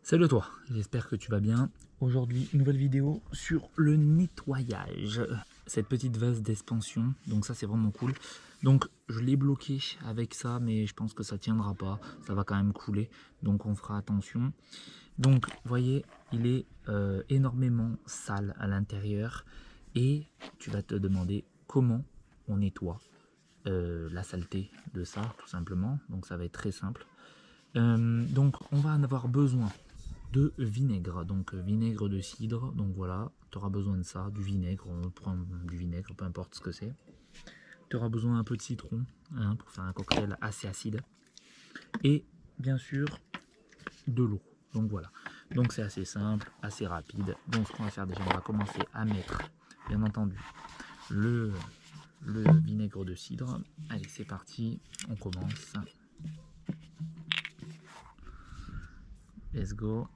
Salut à toi, j'espère que tu vas bien. Aujourd'hui, une nouvelle vidéo sur le nettoyage. Cette petite vase d'expansion, donc ça c'est vraiment cool. Donc je l'ai bloqué avec ça, mais je pense que ça tiendra pas. Ça va quand même couler, donc on fera attention. Donc vous voyez, il est énormément sale à l'intérieur. Et tu vas te demander comment on nettoie la saleté de ça, tout simplement. Donc ça va être très simple. Donc on va en avoir besoin de vinaigre, donc vinaigre de cidre, donc voilà, tu auras besoin de ça, du vinaigre, on prend du vinaigre, peu importe ce que c'est. Tu auras besoin un peu de citron, hein, pour faire un cocktail assez acide, et bien sûr de l'eau, donc voilà. Donc c'est assez simple, assez rapide. Donc ce qu'on va faire déjà, on va commencer à mettre, bien entendu, le vinaigre de cidre. Allez, c'est parti, on commence. Let's go.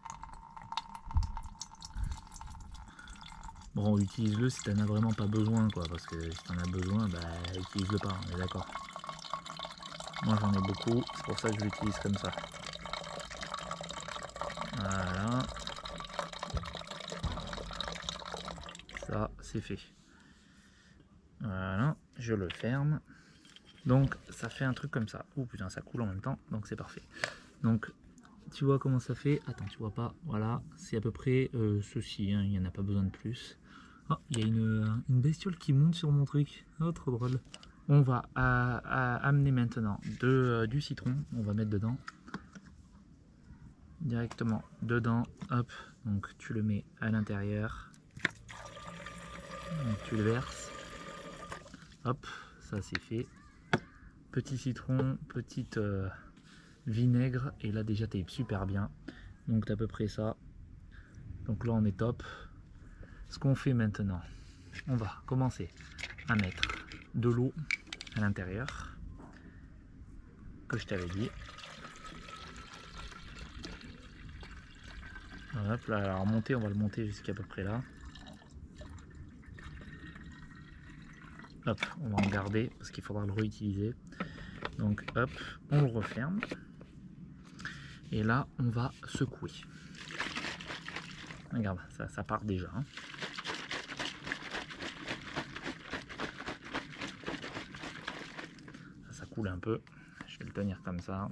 Bon, utilise-le si t'en as vraiment pas besoin, quoi, parce que si t'en as besoin, bah utilise-le pas, on est d'accord. Moi j'en ai beaucoup, c'est pour ça que je l'utilise comme ça. Voilà. Ça, c'est fait. Voilà, je le ferme. Donc ça fait un truc comme ça. Oh putain, ça coule en même temps, donc c'est parfait. Donc tu vois comment ça fait? Attends, tu vois pas? Voilà, c'est à peu près ceci, hein, il n'y en a pas besoin de plus. Oh, il y a une bestiole qui monte sur mon truc. Oh, trop drôle. On va amener maintenant du citron. On va mettre dedans. Directement dedans. Hop. Donc tu le mets à l'intérieur. Tu le verses. Hop. Ça c'est fait. Petit citron, petite vinaigre. Et là déjà t'es super bien. Donc t'as à peu près ça. Donc là on est top. Ce qu'on fait maintenant, on va commencer à mettre de l'eau à l'intérieur, que je t'avais dit. Hop là, alors monter, on va le monter jusqu'à peu près là. Hop, on va en garder parce qu'il faudra le réutiliser. Donc hop, on le referme. Et là, on va secouer. Regarde, ça part déjà. Hein. Ça coule un peu. Je vais le tenir comme ça,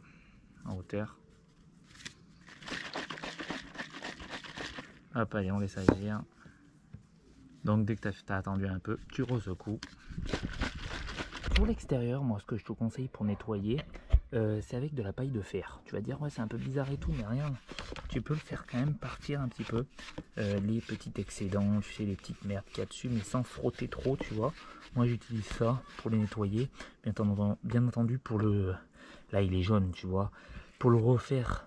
en hauteur. Hop, allez, on laisse agir. Donc dès que tu as attendu un peu, tu resecoues. Pour l'extérieur, moi ce que je te conseille pour nettoyer, c'est avec de la paille de fer. Tu vas dire ouais c'est un peu bizarre et tout, mais rien. Tu peux le faire quand même partir un petit peu les petits excédents, tu sais, les petites merdes qu'il y a dessus, mais sans frotter trop, tu vois. Moi j'utilise ça pour les nettoyer. Bien entendu pour le... Là il est jaune, tu vois. Pour le refaire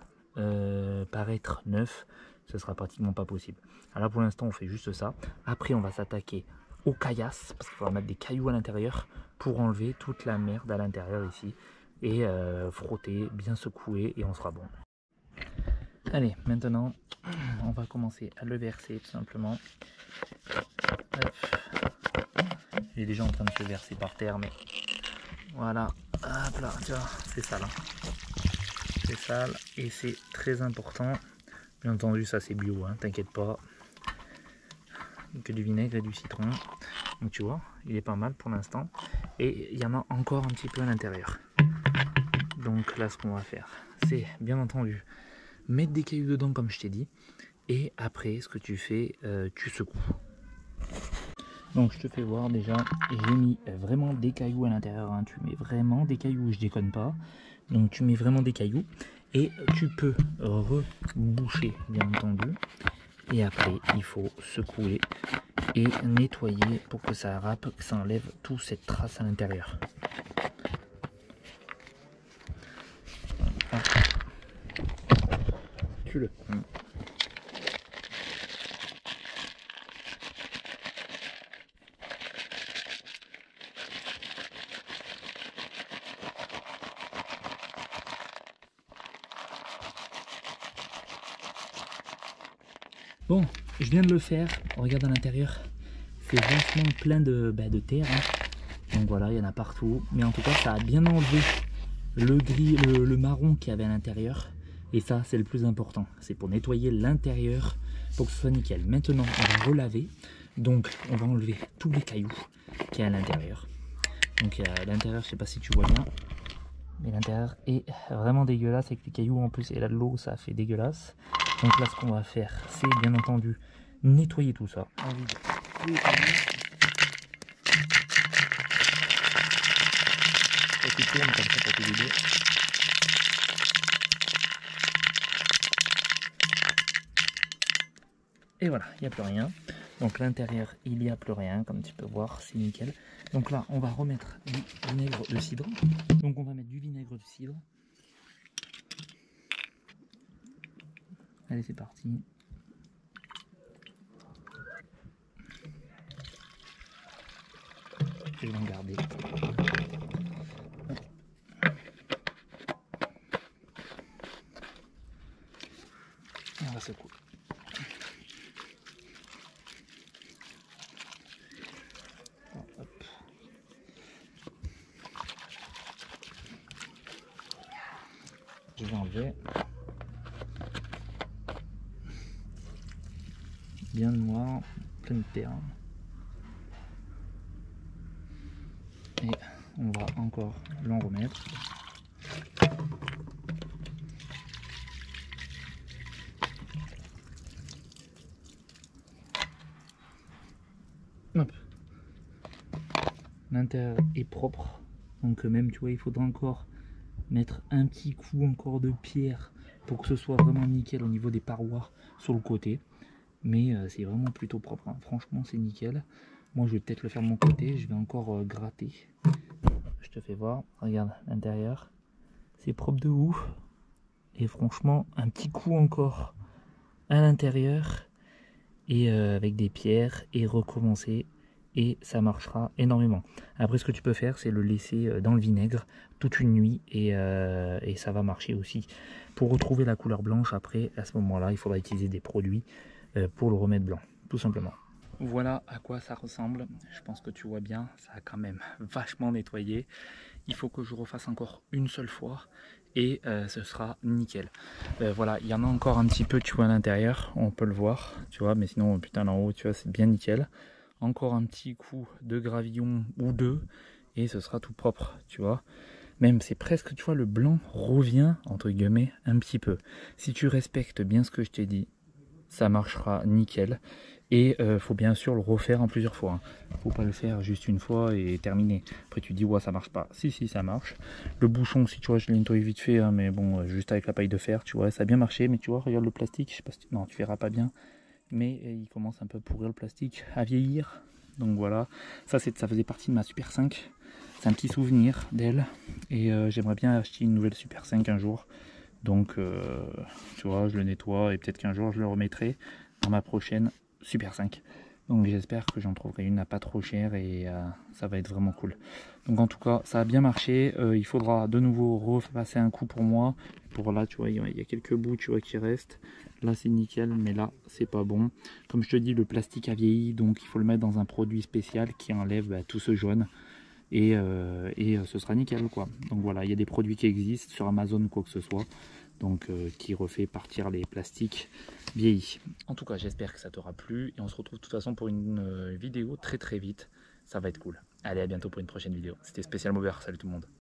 paraître neuf, ce sera pratiquement pas possible. Alors pour l'instant on fait juste ça. Après on va s'attaquer aux caillasses, parce qu'il faudra mettre des cailloux à l'intérieur pour enlever toute la merde à l'intérieur ici. Et frotter, bien secouer et on sera bon. Allez, maintenant on va commencer à le verser tout simplement. Il est déjà en train de se verser par terre, mais voilà. Hop là, tu vois, c'est sale. Hein. C'est sale et c'est très important. Bien entendu, ça c'est bio, hein, t'inquiète pas. Que du vinaigre et du citron. Donc tu vois, il est pas mal pour l'instant. Et il y en a encore un petit peu à l'intérieur. Donc là, ce qu'on va faire, c'est bien entendu mettre des cailloux dedans comme je t'ai dit. Et après, ce que tu fais, tu secoues. Donc je te fais voir déjà, j'ai mis vraiment des cailloux à l'intérieur. Hein. Tu mets vraiment des cailloux, je déconne pas. Donc tu mets vraiment des cailloux. Et tu peux reboucher, bien entendu. Et après, il faut secouer et nettoyer pour que ça râpe, que ça enlève toute cette trace à l'intérieur. Tu le prends. Bon, je viens de le faire. On regarde à l'intérieur. C'est vachement plein de terre. Hein. Donc voilà, il y en a partout. Mais en tout cas, ça a bien enlevé le gris, le marron qu'il y avait à l'intérieur. Et ça, c'est le plus important. C'est pour nettoyer l'intérieur pour que ce soit nickel. Maintenant, on va relaver. Donc, on va enlever tous les cailloux qu'il y a à l'intérieur. Donc, à l'intérieur, je sais pas si tu vois bien, mais l'intérieur est vraiment dégueulasse avec les cailloux en plus. Et là, de l'eau, ça fait dégueulasse. Donc là, ce qu'on va faire, c'est bien entendu nettoyer tout ça. On vide tous les cailloux. Ça qui tourne comme ça pour tout vider. Et voilà, il n'y a plus rien. Donc l'intérieur, il n'y a plus rien, comme tu peux voir, c'est nickel. Donc là, on va remettre du vinaigre de cidre. Donc on va mettre du vinaigre de cidre. Allez, c'est parti. Je vais en garder. On va secouer. Hop. Je vais enlever. Bien noir, plein de terre. Et on va encore l'en remettre. Hop. L'intérieur est propre. Donc même tu vois, il faudra encore mettre un petit coup encore de pierre pour que ce soit vraiment nickel au niveau des parois sur le côté. Mais c'est vraiment plutôt propre, hein. Franchement c'est nickel. Moi je vais peut-être le faire de mon côté, je vais encore gratter. Je te fais voir, regarde l'intérieur, c'est propre de ouf. Et franchement un petit coup encore à l'intérieur et avec des pierres et recommencer. Et ça marchera énormément. Après, ce que tu peux faire, c'est le laisser dans le vinaigre toute une nuit et ça va marcher aussi. Pour retrouver la couleur blanche, après, à ce moment-là, il faudra utiliser des produits pour le remettre blanc, tout simplement. Voilà à quoi ça ressemble. Je pense que tu vois bien, ça a quand même vachement nettoyé. Il faut que je refasse encore une seule fois et ce sera nickel. Voilà, il y en a encore un petit peu, tu vois, à l'intérieur, on peut le voir, tu vois, mais sinon, putain, en haut, tu vois, c'est bien nickel. Encore un petit coup de gravillon ou deux et ce sera tout propre, tu vois. Même c'est presque, tu vois, le blanc revient entre guillemets un petit peu. Si tu respectes bien ce que je t'ai dit, ça marchera nickel. Et faut bien sûr le refaire en plusieurs fois, hein. Faut pas le faire juste une fois et terminer. Après tu dis ouais ça marche pas. Si ça marche. Le bouchon, si tu vois, je l'ai nettoyé vite fait, hein, mais bon juste avec la paille de fer, tu vois, ça a bien marché. Mais tu vois, regarde le plastique, je sais pas si non tu verras pas bien. Mais il commence un peu à pourrir le plastique, à vieillir. Donc voilà, ça faisait partie de ma Super 5. C'est un petit souvenir d'elle. Et j'aimerais bien acheter une nouvelle Super 5 un jour. Donc tu vois, je le nettoie et peut-être qu'un jour je le remettrai dans ma prochaine Super 5. Donc j'espère que j'en trouverai une à pas trop cher et ça va être vraiment cool. Donc en tout cas, ça a bien marché. Il faudra de nouveau repasser un coup pour moi. Pour là, tu vois, il y a quelques bouts, tu vois, qui restent. Là, c'est nickel, mais là, c'est pas bon. Comme je te dis, le plastique a vieilli, donc il faut le mettre dans un produit spécial qui enlève tout ce jaune. Et ce sera nickel, quoi. Donc voilà, il y a des produits qui existent sur Amazon ou quoi que ce soit. Donc qui refait partir les plastiques vieillis. En tout cas, j'espère que ça t'aura plu. Et on se retrouve de toute façon pour une vidéo très vite. Ça va être cool. Allez, à bientôt pour une prochaine vidéo. C'était Spécial Mover. Salut tout le monde.